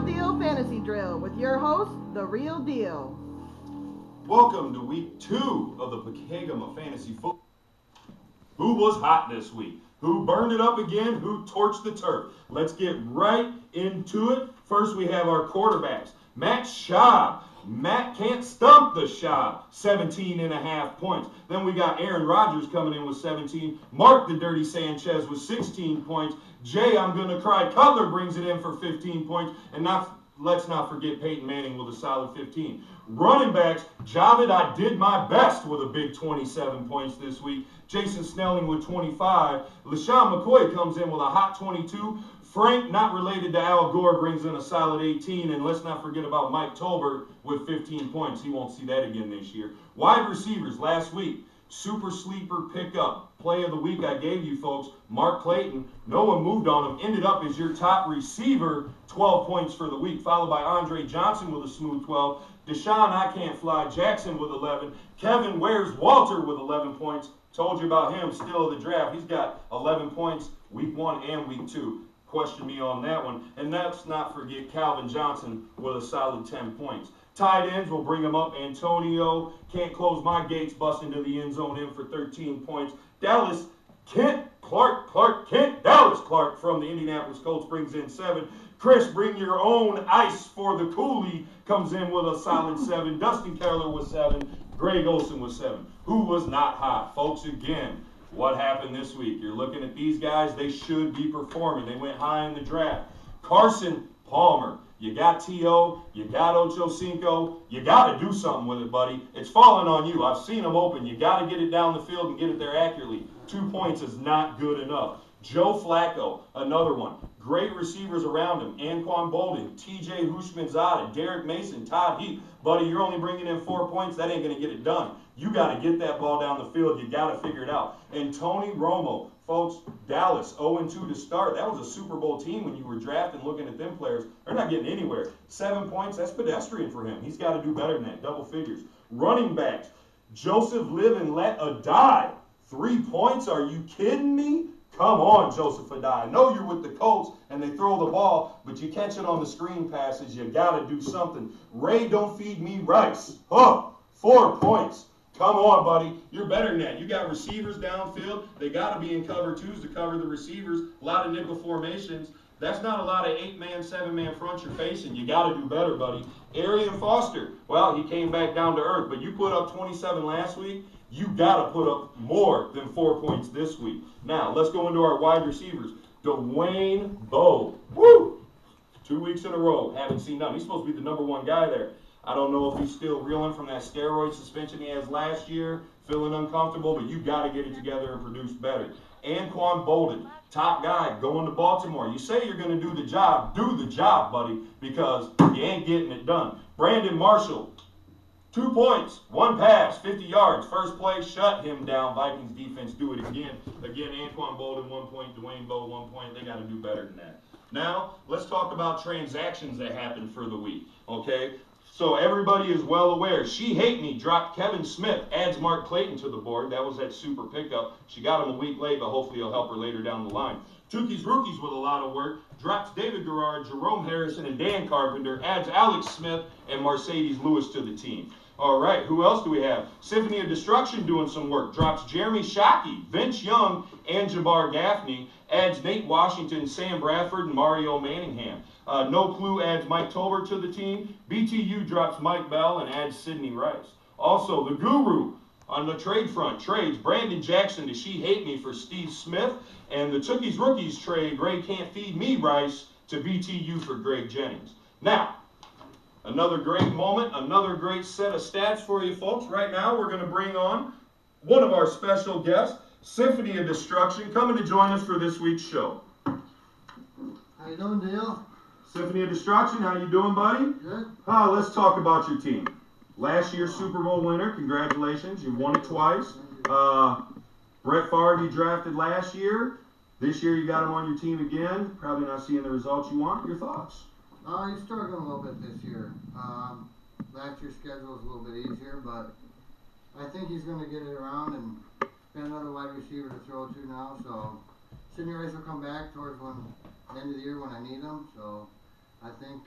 Real Deal Fantasy Drill with your host, The Real Deal. Welcome to week 2 of the Pokegama Fantasy Football. Who was hot this week? Who burned it up again? Who torched the turf? Let's get right into it. First, we have our quarterbacks. Matt Schaub. Matt can't stump the Schaub. 17.5 points. Then we got Aaron Rodgers coming in with 17. Mark the Dirty Sanchez with 16 points. Jay, I'm going to cry. Cutler brings it in for 15 points. And let's not forget Peyton Manning with a solid 15. Running backs, Javid, I did my best with a big 27 points this week. Jason Snelling with 25. LaShawn McCoy comes in with a hot 22. Frank, not related to Al Gore, brings in a solid 18. And let's not forget about Mike Tolbert with 15 points. He won't see that again this year. Wide receivers last week. Super sleeper pickup. Play of the week I gave you folks. Mark Clayton. No one moved on him. Ended up as your top receiver. 12 points for the week. Followed by Andre Johnson with a smooth 12. Deshaun I Can't Fly Jackson with 11. Kevin Where's Walter with 11 points. Told you about him. Still of the draft. He's got 11 points week 1 and week 2. Question me on that one. And let's not forget Calvin Johnson with a solid 10 points. Tight ends, we'll bring him up. Antonio, Can't Close My Gates, bust into the end zone in for 13 points. Dallas, Kent Dallas Clark from the Indianapolis Colts brings in 7. Chris, bring your own ice for the coolie, comes in with a solid 7. Dustin Keller with 7. Greg Olson with 7. Who was not hot? Folks, again, what happened this week? You're looking at these guys, they should be performing. They went high in the draft. Carson Palmer. You got T.O., you got Ocho Cinco, you got to do something with it, buddy. It's falling on you. I've seen them open. You got to get it down the field and get it there accurately. 2 points is not good enough. Joe Flacco, another one. Great receivers around him. Anquan Bolden, T.J. Houshmandzadeh, Derek Mason, Todd Heap. Buddy, you're only bringing in 4 points. That ain't going to get it done. You got to get that ball down the field. You got to figure it out. And Tony Romo. Folks, Dallas 0-2 to start. That was a Super Bowl team when you were drafting, looking at them players. They're not getting anywhere. 7 points, that's pedestrian for him. He's got to do better than that, double figures. Running backs, Joseph Live and Let Die. 3 points, are you kidding me? Come on, Joseph Adai. I know you're with the Colts and they throw the ball, but you catch it on the screen passes. You got to do something. Ray, don't feed me rice. 4 points. Come on, buddy. You're better than that. You got receivers downfield. They got to be in cover 2s to cover the receivers. A lot of nickel formations. That's not a lot of 8-man, 7-man fronts you're facing. You got to do better, buddy. Arian Foster. Well, he came back down to earth, but you put up 27 last week. You got to put up more than 4 points this week. Now, let's go into our wide receivers. Dwayne Bowe. Woo! 2 weeks in a row. Haven't seen none. He's supposed to be the #1 guy there. I don't know if he's still reeling from that steroid suspension he has last year, feeling uncomfortable, but you got to get it together and produce better. Anquan Bolden, top guy, going to Baltimore. You say you're going to do the job, buddy, because you ain't getting it done. Brandon Marshall, 2 points, 1 pass, 50 yards. First play, shut him down. Vikings defense do it again. Again, Anquan Bolden, 1 point. Dwayne Bowe, 1 point. They got to do better than that. Now, let's talk about transactions that happened for the week, okay? So everybody is well aware. She Hate Me dropped Kevin Smith, adds Mark Clayton to the board. That was that super pickup. She got him a week late, but hopefully he'll help her later down the line. Tukey's Rookies with a lot of work. Drops David Garrard, Jerome Harrison, and Dan Carpenter. Adds Alex Smith and Mercedes Lewis to the team. All right, who else do we have? Symphony of Destruction doing some work. Drops Jeremy Shockey, Vince Young, and Jabbar Gaffney. Adds Nate Washington, Sam Bradford, and Mario Manningham. No Clue adds Mike Tolbert to the team. BTU drops Mike Bell and adds Sidney Rice. Also, the Guru on the trade front trades Brandon Jackson to She Hate Me for Steve Smith. And the Tukey's Rookies trade Ray Can't Feed Me Rice to BTU for Greg Jennings. Now, another great moment, another great set of stats for you folks. Right now, we're going to bring on one of our special guests, Symphony of Destruction, coming to join us for this week's show. How you doing, Dale? Symphony of Destruction, how you doing, buddy? Good. Let's talk about your team. Last year's Super Bowl winner, congratulations. You won it twice. Brett Favre you drafted last year. This year you got him on your team again. Probably not seeing the results you want. Your thoughts? He's struggling a little bit this year. Last year's schedule was a little bit easier, but I think he's going to get it around and got another wide receiver to throw to now. So Sidney Rice will come back towards the end of the year when I need him. So I think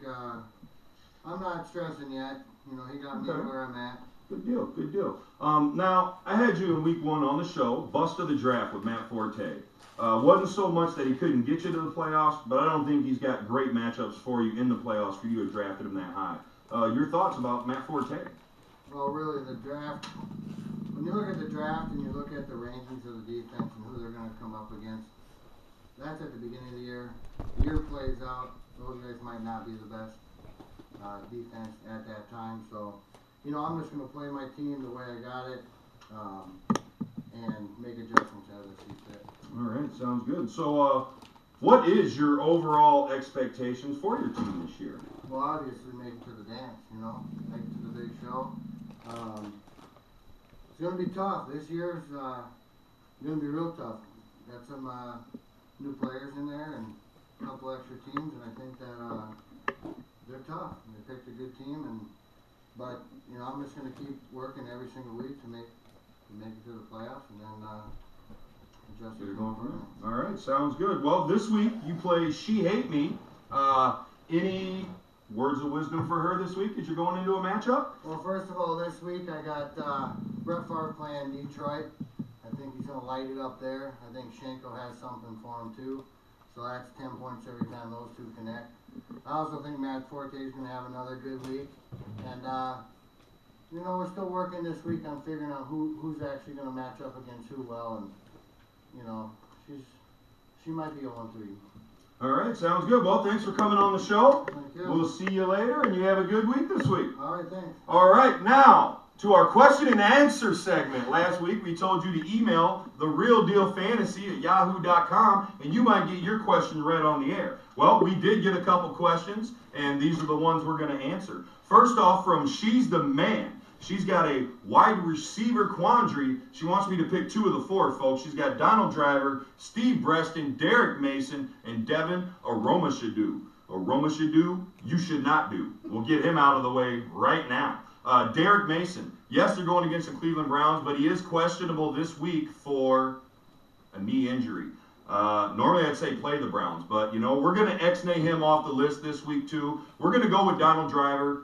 I'm not stressing yet. You know, he got me Okay. where I'm at. Good deal, good deal. Now, I had you in week 1 on the show, Bust of the Draft with Matt Forte. Wasn't so much that he couldn't get you to the playoffs, but I don't think he's got great matchups for you in the playoffs for you to have drafted him that high. Your thoughts about Matt Forte? Well, really, the draft, when you look at the draft and you look at the rankings of the defense and who they're going to come up against, that's at the beginning of the year. The year plays out, those guys might not be the best defense at that time. So, you know, I'm just going to play my team the way I got it and make adjustments as I see fit. All right, sounds good. So, what is your overall expectations for your team this year? Well, obviously make it to the dance, you know, make it to the big show. It's going to be tough. This year's going to be real tough. Got some new players in there and a couple extra teams, and I think that they're tough. They picked a good team, but you know, I'm just going to keep working every single week to make it to the playoffs, and then adjust Get it it going from from there. All right, sounds good. Well, this week you play She Hate Me. Any words of wisdom for her this week as you're going into a matchup? Well, first of all, this week I got Brett Favre playing Detroit. I think he's going to light it up there. I think Schenko has something for him too. So that's 10 points every time those two connect. I also think Matt Forte is going to have another good week. And, you know, we're still working this week on figuring out who's actually going to match up against who well. And, you know, she might be 0-3. All right, sounds good. Well, thanks for coming on the show. Thank you. We'll see you later, and you have a good week this week. All right, thanks. All right, now to our question and answer segment. Last week we told you to email therealdealfantasy@yahoo.com, and you might get your question read on the air. Well, we did get a couple questions, and these are the ones we're going to answer. First off, from She's the Man. She's got a wide receiver quandary. She wants me to pick 2 of the 4, folks. She's got Donald Driver, Steve Breston, Derek Mason, and Devin Aromashadu. Aromashadu, you should not do. We'll get him out of the way right now. Derek Mason. Yes, they're going against the Cleveland Browns, but he is questionable this week for a knee injury. Normally I'd say play the Browns, but, you know, we're going to X-nay him off the list this week, too. We're going to go with Donald Driver.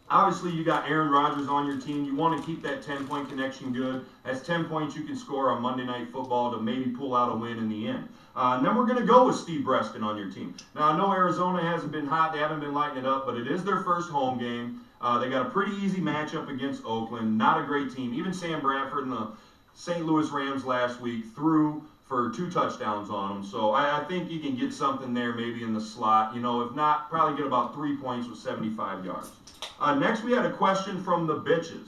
Obviously, you got Aaron Rodgers on your team. You want to keep that 10-point connection good. That's 10 points you can score on Monday Night Football to maybe pull out a win in the end. And then we're going to go with Steve Breston on your team. Now, I know Arizona hasn't been hot. They haven't been lighting it up, but it is their first home game. They got a pretty easy matchup against Oakland. Not a great team. Even Sam Bradford and the St. Louis Rams last week threw for 2 touchdowns on them. So I think you can get something there maybe in the slot. You know, if not, probably get about 3 points with 75 yards. Next, we had a question from the bitches.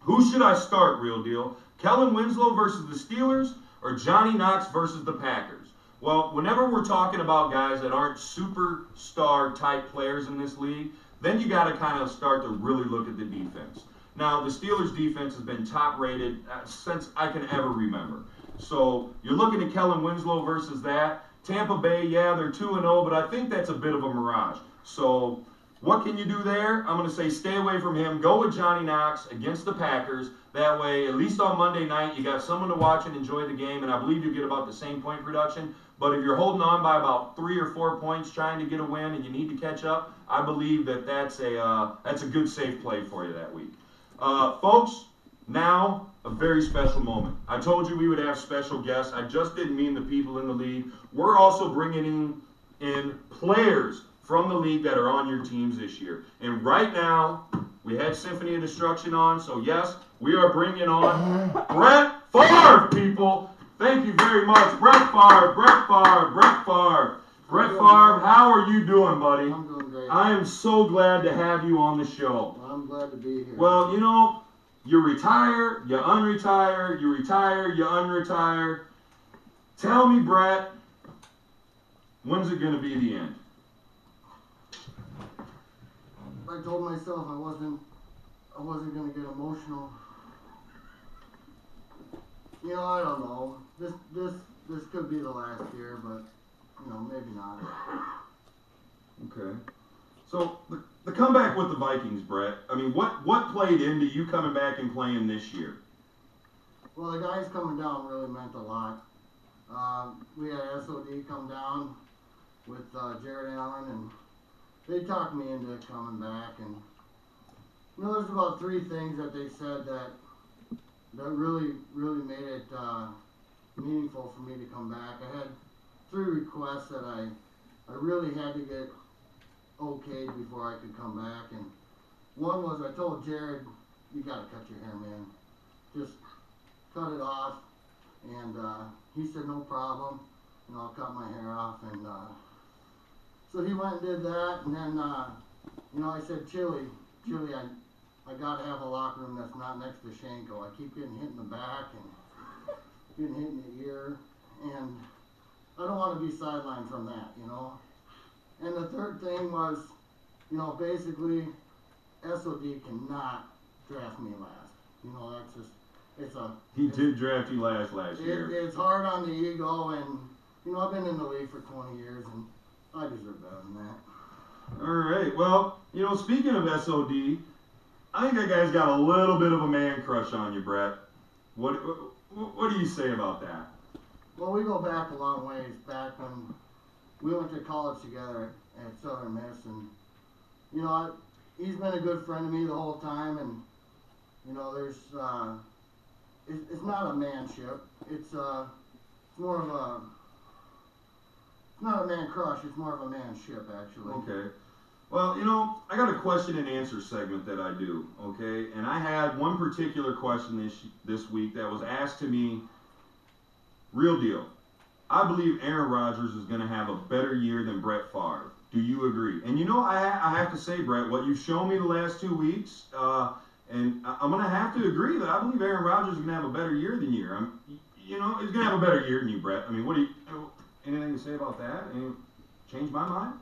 Who should I start, Real Deal? Kellen Winslow versus the Steelers or Johnny Knox versus the Packers? Well, whenever we're talking about guys that aren't superstar type players in this league, then you got to kind of start to really look at the defense. Now, the Steelers' defense has been top rated since I can ever remember. So you're looking at Kellen Winslow versus that. Tampa Bay, yeah, they're 2-0, but I think that's a bit of a mirage. So what can you do there? I'm going to say stay away from him. Go with Johnny Knox against the Packers. That way, at least on Monday night, you got someone to watch and enjoy the game, and I believe you get about the same point production. But if you're holding on by about 3 or 4 points trying to get a win and you need to catch up, I believe that's a good safe play for you that week. Folks, now a very special moment. I told you we would have special guests. I just didn't mean the people in the league. We're also bringing in players from the league that are on your teams this year. And right now, we had Symphony of Destruction on, so yes, we are bringing on Brett Favre, people. Thank you very much, Brett Favre, Brett Favre, Brett Favre. Brett Favre, how are you doing, buddy? I'm doing great. I am so glad to have you on the show. Well, I'm glad to be here. Well, you know, you retire, you unretire, you retire, you unretire. Tell me, Brett, when's it going to be the end? I told myself I wasn't going to get emotional. You know, I don't know. This could be the last year, but you know, maybe not. Okay. So the comeback with the Vikings, Brett. I mean, what played into you coming back and playing this year? Well, the guys coming down really meant a lot. We had SOD come down with Jared Allen, and they talked me into coming back, and you know, there's about 3 things that they said that really made it meaningful for me to come back. I had 3 requests that I really had to get okayed before I could come back, and one was I told Jared, you gotta cut your hair, man. Just cut it off, and he said no problem, and I'll cut my hair off, and so he went and did that, and then you know, I said, Chili, I gotta have a locker room that's not next to Shanko. I keep getting hit in the back and getting hit in the ear, and I don't want to be sidelined from that, you know. And the third thing was, you know, basically, SOD cannot draft me last. You know, that's just, He did draft you last year. It's hard on the ego, and, you know, I've been in the league for 20 years, and I deserve better than that. All right. Well, you know, speaking of SOD, I think that guy's got a little bit of a man crush on you, Brett. What do you say about that? Well, we go back a long ways, back when we went to college together at Southern Miss, and, you know, he's been a good friend to me the whole time, and, you know, there's, it's not a manship. It's more of a, it's not a man crush, it's more of a manship, actually. Okay. Well, you know, I got a question and answer segment that I do, okay? And I had one particular question this week that was asked to me, real deal. I believe Aaron Rodgers is going to have a better year than Brett Favre. Do you agree? And you know, I have to say, Brett, what you've shown me the last 2 weeks, and I'm going to have to agree that I believe Aaron Rodgers is going to have a better year than you. You know, he's going to have a better year than you, Brett. I mean, anything to say about that? Any change my mind?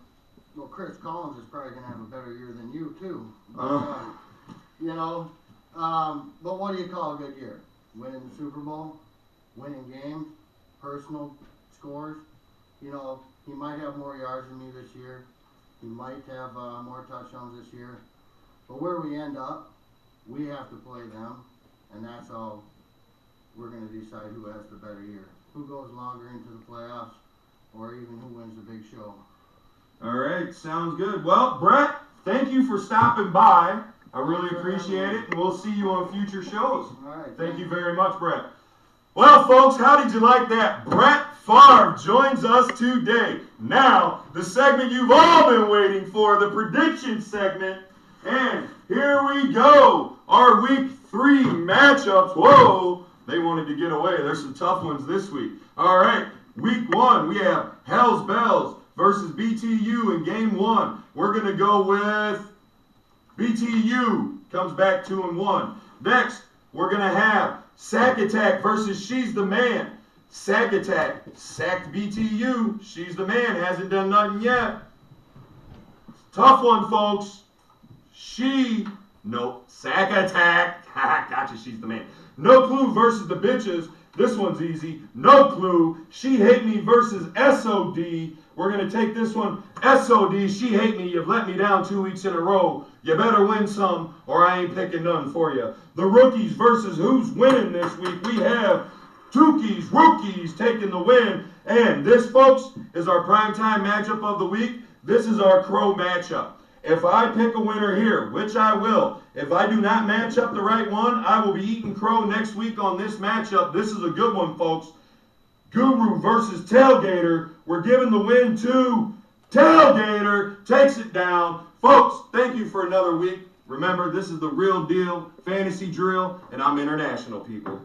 Well, Chris Collins is probably going to have a better year than you, too. But, you know, but what do you call a good year? Winning the Super Bowl? Winning games? Personal scores? You know, he might have more yards than me this year. He might have more touchdowns this year. But where we end up, we have to play them, and that's how we're going to decide who has the better year. Who goes longer into the playoffs, or even who wins the big show. All right, sounds good. Well, Brett, thank you for stopping by. I really appreciate it, and we'll see you on future shows. All right. Thank you very much, Brett. Well, folks, how did you like that? Brett Favre joins us today. Now, the segment you've all been waiting for, the prediction segment. And here we go. Our week 3 matchups. Whoa, they wanted to get away. There's some tough ones this week. All right, week 1, we have Hell's Bells versus BTU in game 1. We're going to go with BTU. Comes back 2-1. Next, we're going to have Sack Attack versus She's the Man. Sack Attack sacked BTU. She's the Man hasn't done nothing yet. Tough one, folks. Sack Attack. Gotcha, She's the Man. No Clue versus the Bitches. This one's easy. No Clue. She Hate Me versus SOD. We're going to take this one. SOD, She Hate Me. You've let me down 2 weeks in a row. You better win some, or I ain't picking none for you. The Rookies versus Who's Winning this week. We have Tukey's Rookies taking the win. And this, folks, is our primetime matchup of the week. This is our Crow matchup. If I pick a winner here, which I will, if I do not match up the right one, I will be eating crow next week on this matchup. This is a good one, folks. Guru versus Tailgater. We're giving the win to Tailgater. Takes it down. Folks, thank you for another week. Remember, this is the Real Deal Fantasy Drill, and I'm international, people.